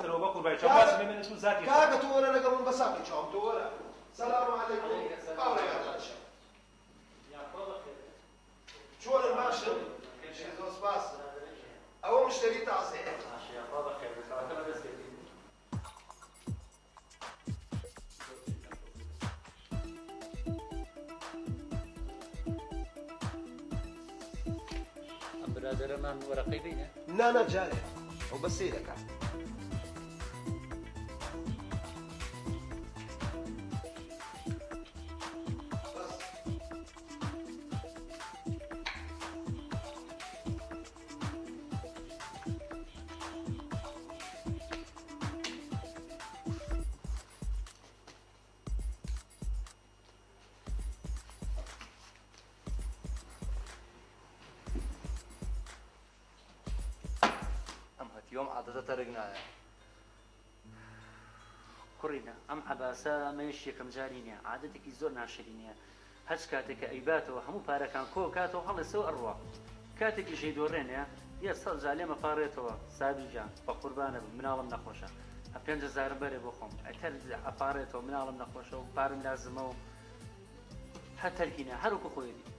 ترو بقول باي شباس من اسمه ذاتي كاغا تورا لقى من بساقي شوم تورا السلام عليكم باوري يا شو الماشي شي زوس باس او مشتري تعزيه ماشي يا بابا خير بس برادر من ورقي بينه لا جاري وبسيلك يوم عادة ترقنا كورينا ام عباسا ماشي كم جارينيا عادتك زور ناشرينيا هەچ کاتێک کە ئەیباتەوە هەموو پارەکان کۆ کاتەوە هەڵێسەوە ئەڕوا کاتێکی ژەی دۆڕێنێ یە سەد جا لێمە پارێتەوە سابی جان بە قوربانە مناڵم نەخۆشە 5,000 بەرێ بۆ خۆم ئەتەر ئەپارێتەوە مناڵم نەخۆشە و پارم لازمە و هەر تەرکینە هەروکو خۆیەتی